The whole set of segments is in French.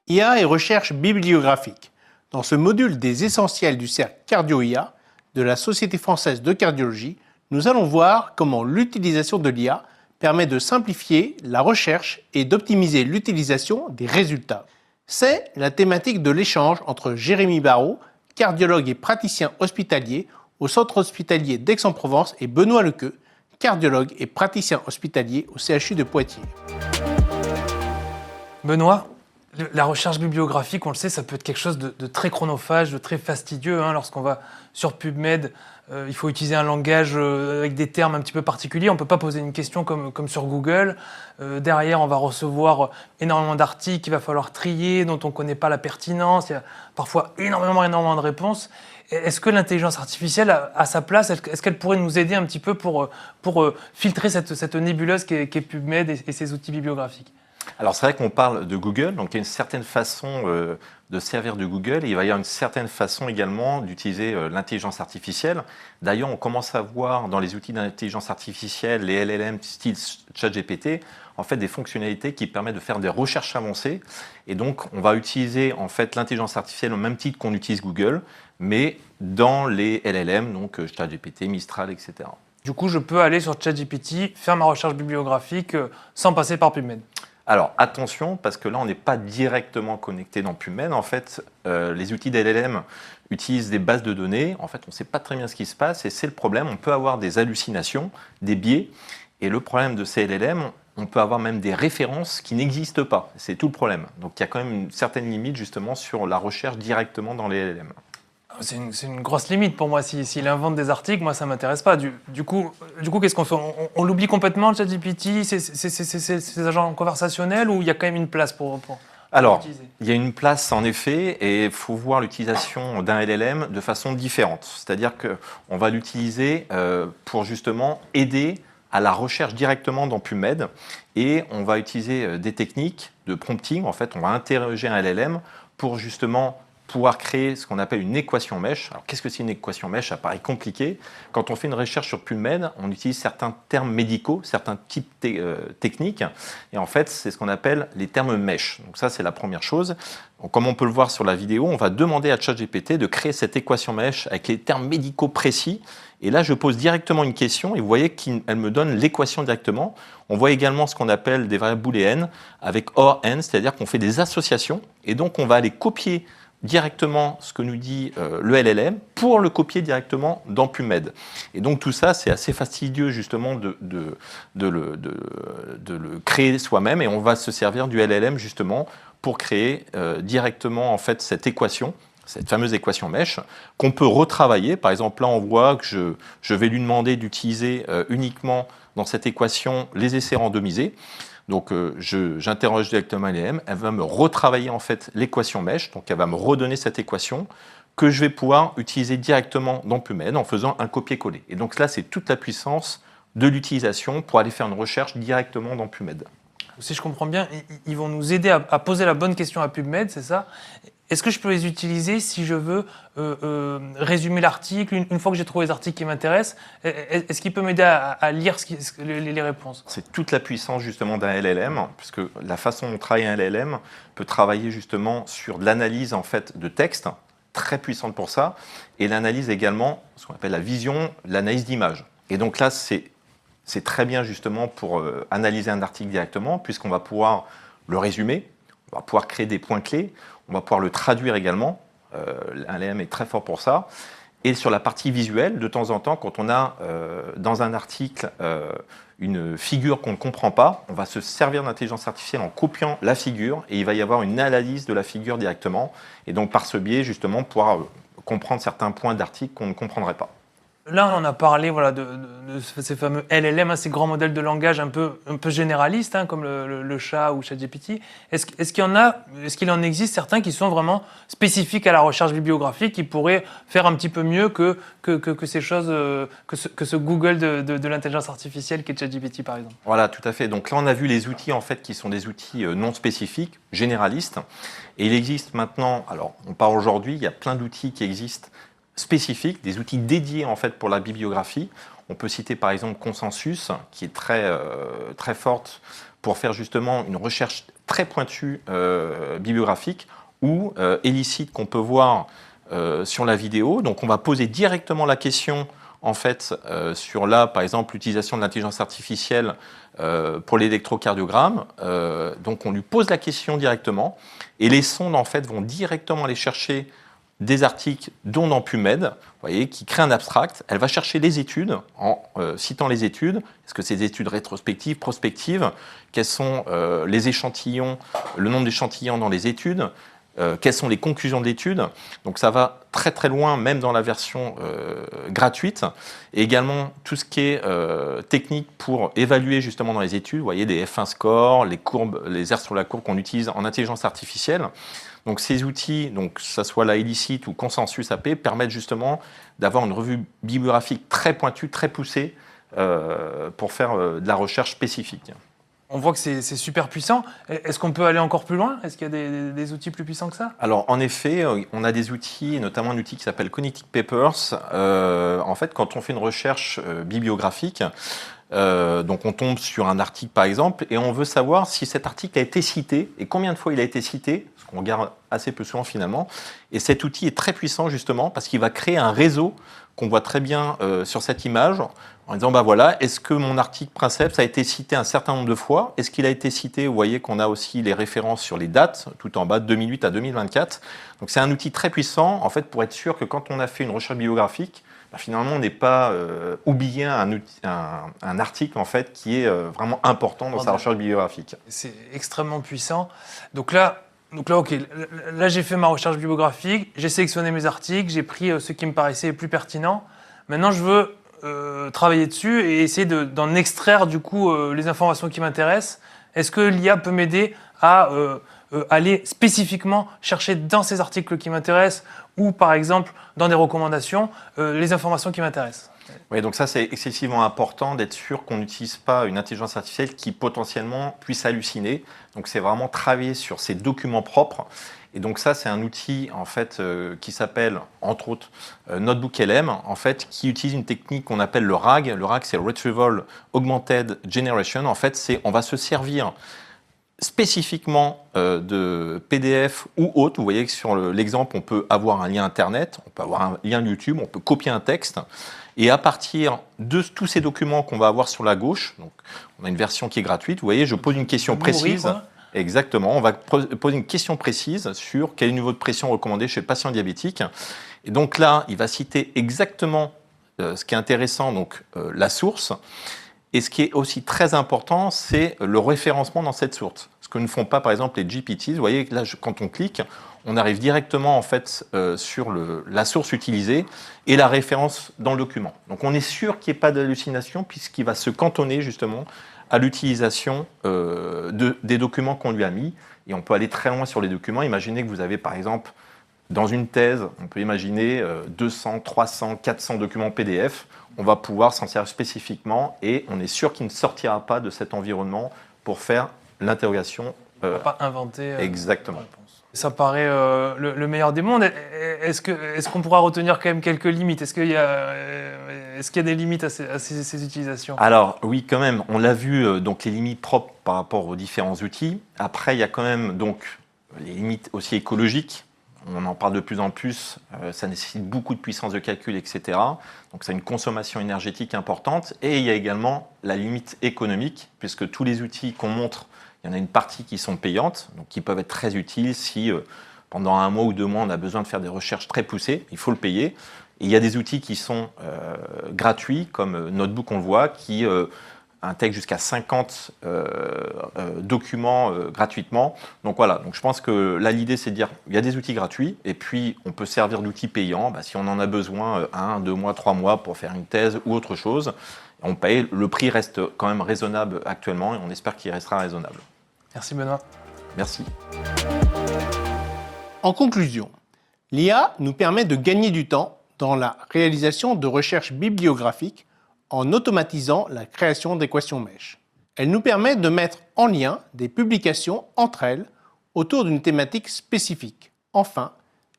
IA et recherche bibliographique. Dans ce module des essentiels du cercle Cardio-IA de la Société française de cardiologie, nous allons voir comment l'utilisation de l'IA permet de simplifier la recherche et d'optimiser l'utilisation des résultats. C'est la thématique de l'échange entre Jérémy Barraud, cardiologue et praticien hospitalier au Centre hospitalier d'Aix-en-Provence, et Benoît Lequeux, cardiologue et praticien hospitalier au CHU de Poitiers. Benoît, la recherche bibliographique, on le sait, ça peut être quelque chose de très chronophage, de très fastidieux. Lorsqu'on va sur PubMed, il faut utiliser un langage avec des termes un petit peu particuliers. On ne peut pas poser une question comme sur Google. Derrière, on va recevoir énormément d'articles qu'il va falloir trier, dont on ne connaît pas la pertinence. Il y a parfois énormément de réponses. Est-ce que l'intelligence artificielle a sa place? Est-ce qu'elle pourrait nous aider un petit peu pour filtrer cette nébuleuse qu'est PubMed et ses outils bibliographiques? Alors c'est vrai qu'on parle de Google, donc il y a une certaine façon de servir de Google, et il va y avoir une certaine façon également d'utiliser l'intelligence artificielle. D'ailleurs, on commence à voir dans les outils d'intelligence artificielle, les LLM style ChatGPT, en fait des fonctionnalités qui permettent de faire des recherches avancées. Et donc on va utiliser en fait l'intelligence artificielle au même titre qu'on utilise Google, mais dans les LLM, donc ChatGPT, Mistral, etc. Du coup, je peux aller sur ChatGPT, faire ma recherche bibliographique sans passer par PubMed. Alors attention, parce que là on n'est pas directement connecté dans PubMed. En fait, les outils d'LLM utilisent des bases de données. En fait, on ne sait pas très bien ce qui se passe et c'est le problème. On peut avoir des hallucinations, des biais. Et le problème de ces LLM, on peut avoir même des références qui n'existent pas. C'est tout le problème. Donc il y a quand même une certaine limite justement sur la recherche directement dans les LLM. C'est une grosse limite pour moi. S'il invente des articles, moi, ça ne m'intéresse pas. Du coup, qu'est-ce qu'on fait? On l'oublie complètement, le ChatGPT, ces agents conversationnels, ou il y a quand même une place pour Alors, l'utiliser? il y a une place en effet, et il faut voir l'utilisation d'un LLM de façon différente. C'est-à-dire qu'on va l'utiliser pour justement aider à la recherche directement dans PubMed, et on va utiliser des techniques de prompting. En fait, on va interroger un LLM pour justement pouvoir créer ce qu'on appelle une équation mesh. Alors, qu'est-ce que c'est une équation mesh? Ça paraît compliqué. Quand on fait une recherche sur PubMed, on utilise certains termes médicaux, certains types techniques, et en fait, c'est ce qu'on appelle les termes mesh. Donc ça, c'est la première chose. Donc, comme on peut le voir sur la vidéo, on va demander à ChatGPT de créer cette équation mesh avec les termes médicaux précis. Et là, je pose directement une question et vous voyez qu'elle me donne l'équation directement. On voit également ce qu'on appelle des variables booléennes avec OR, AND, c'est-à-dire qu'on fait des associations, et donc on va aller copier directement ce que nous dit le LLM pour le copier directement dans PubMed. Et donc tout ça, c'est assez fastidieux justement de le créer soi-même, et on va se servir du LLM justement pour créer directement en fait cette équation, cette fameuse équation mesh, qu'on peut retravailler. Par exemple, là, on voit que je vais lui demander d'utiliser uniquement dans cette équation les essais randomisés. Donc, j'interroge directement LLM, elle va me retravailler en fait l'équation mesh, donc elle va me redonner cette équation que je vais pouvoir utiliser directement dans PubMed en faisant un copier-coller. Et donc là, c'est toute la puissance de l'utilisation pour aller faire une recherche directement dans PubMed. Si je comprends bien, ils vont nous aider à poser la bonne question à PubMed, c'est ça? Est-ce que je peux les utiliser si je veux résumer l'article, une fois que j'ai trouvé les articles qui m'intéressent? Est-ce qu'il peut m'aider à lire les réponses? C'est toute la puissance justement d'un LLM, puisque la façon dont travaille un LLM peut travailler justement sur de l'analyse en fait de texte, très puissante pour ça, et l'analyse également, ce qu'on appelle la vision, l'analyse d'image. Et donc là, c'est très bien justement pour analyser un article directement, puisqu'on va pouvoir le résumer, on va pouvoir créer des points clés, on va pouvoir le traduire également. Un LLM est très fort pour ça. Et sur la partie visuelle, de temps en temps, quand on a dans un article une figure qu'on ne comprend pas, on va se servir d'intelligence artificielle en copiant la figure, et il va y avoir une analyse de la figure directement. Et donc par ce biais, justement, pouvoir comprendre certains points d'article qu'on ne comprendrait pas. Là, on a parlé de ces fameux LLM, ces grands modèles de langage un peu généralistes, comme le chat ou ChatGPT. Est-ce qu'il en existe certains qui sont vraiment spécifiques à la recherche bibliographique, qui pourraient faire un petit peu mieux que ces choses, que ce Google de l'intelligence artificielle qui est ChatGPT, par exemple? Voilà, tout à fait. Donc là, on a vu les outils en fait qui sont des outils non spécifiques, généralistes. Et il existe maintenant, alors on parle aujourd'hui, il y a plein d'outils qui existent spécifiques, des outils dédiés en fait pour la bibliographie. On peut citer par exemple Consensus, qui est très forte pour faire justement une recherche très pointue bibliographique ou Elicit qu'on peut voir sur la vidéo. Donc on va poser directement la question en fait sur là par exemple l'utilisation de l'intelligence artificielle pour l'électrocardiogramme. Donc on lui pose la question directement et les sondes en fait vont directement aller chercher des articles, dont dans PubMed, vous voyez, qui crée un abstract. Elle va chercher les études, en citant les études. Est-ce que c'est des études rétrospectives, prospectives? Quels sont les échantillons, le nombre d'échantillons dans les études? Quelles sont les conclusions de l'étude? Donc ça va très très loin, même dans la version gratuite. Et également tout ce qui est technique pour évaluer justement dans les études. Vous voyez, des F1 scores, les courbes, les aires sur la courbe qu'on utilise en intelligence artificielle. Donc ces outils, donc que ce soit la Elicit ou Consensus AP, permettent justement d'avoir une revue bibliographique très pointue, très poussée pour faire de la recherche spécifique. On voit que c'est super puissant. Est-ce qu'on peut aller encore plus loin? Est-ce qu'il y a des outils plus puissants que ça? Alors en effet, on a des outils, notamment un outil qui s'appelle Cognitive Papers. En fait, quand on fait une recherche bibliographique, donc on tombe sur un article par exemple et on veut savoir si cet article a été cité et combien de fois il a été cité, ce qu'on regarde assez peu souvent finalement. Et cet outil est très puissant justement parce qu'il va créer un réseau qu'on voit très bien sur cette image en disant bah voilà, est-ce que mon article Princeps a été cité un certain nombre de fois? Est-ce qu'il a été cité? Vous voyez qu'on a aussi les références sur les dates tout en bas de 2008 à 2024. Donc c'est un outil très puissant en fait pour être sûr que quand on a fait une recherche bibliographique, finalement, on n'est pas oublié un article en fait, qui est vraiment important dans sa recherche bibliographique. C'est extrêmement puissant. Donc là, ok, là j'ai fait ma recherche bibliographique, j'ai sélectionné mes articles, j'ai pris ceux qui me paraissaient les plus pertinents. Maintenant, je veux travailler dessus et essayer d'en extraire du coup les informations qui m'intéressent. Est-ce que l'IA peut m'aider à aller spécifiquement chercher dans ces articles qui m'intéressent ou par exemple dans des recommandations les informations qui m'intéressent? Oui, donc ça c'est excessivement important d'être sûr qu'on n'utilise pas une intelligence artificielle qui potentiellement puisse halluciner. Donc c'est vraiment travailler sur ces documents propres. Et donc ça c'est un outil en fait qui s'appelle entre autres NotebookLM en fait qui utilise une technique qu'on appelle le RAG. Le RAG c'est Retrieval Augmented Generation. En fait on va se servir spécifiquement de PDF ou autre. Vous voyez que sur l'exemple, on peut avoir un lien Internet, on peut avoir un lien YouTube, on peut copier un texte. Et à partir de tous ces documents qu'on va avoir sur la gauche, donc on a une version qui est gratuite, vous voyez, je pose une question précise. Exactement, on va poser une question précise sur quel est le niveau de pression recommandé chez le patient diabétique. Et donc là, il va citer exactement ce qui est intéressant, donc la source. Et ce qui est aussi très important, c'est le référencement dans cette source. Ce que ne font pas, par exemple, les GPTs. Vous voyez, là, quand on clique, on arrive directement en fait, sur la source utilisée et la référence dans le document. Donc, on est sûr qu'il n'y ait pas d'hallucination puisqu'il va se cantonner justement à l'utilisation des documents qu'on lui a mis. Et on peut aller très loin sur les documents. Imaginez que vous avez, par exemple, dans une thèse, on peut imaginer 200, 300, 400 documents PDF. On va pouvoir s'en servir spécifiquement et on est sûr qu'il ne sortira pas de cet environnement pour faire l'interrogation. On ne va pas inventer exactement. la réponse. Ça paraît le meilleur des mondes. Est-ce qu'on pourra retenir quand même quelques limites? Est-ce qu'il y a des limites à ces utilisations? Alors oui, quand même. On l'a vu, donc les limites propres par rapport aux différents outils. Après, il y a quand même donc, les limites aussi écologiques. On en parle de plus en plus, ça nécessite beaucoup de puissance de calcul, etc. Donc ça a une consommation énergétique importante. Et il y a également la limite économique, puisque tous les outils qu'on montre, il y en a une partie qui sont payantes, donc qui peuvent être très utiles si pendant 1 mois ou 2 mois, on a besoin de faire des recherches très poussées, il faut le payer. Et il y a des outils qui sont gratuits, comme Notebook, on le voit, qui intègre jusqu'à 50 documents gratuitement. Donc voilà, donc je pense que là l'idée c'est de dire il y a des outils gratuits et puis on peut servir d'outils payants si on en a besoin 1, 2 mois, 3 mois pour faire une thèse ou autre chose. On paye, le prix reste quand même raisonnable actuellement et on espère qu'il restera raisonnable. Merci Benoît. Merci. En conclusion, l'IA nous permet de gagner du temps dans la réalisation de recherches bibliographiques en automatisant la création d'équations mèches. Elle nous permet de mettre en lien des publications entre elles autour d'une thématique spécifique. Enfin,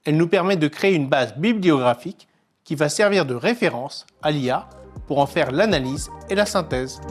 elle nous permet de créer une base bibliographique qui va servir de référence à l'IA pour en faire l'analyse et la synthèse.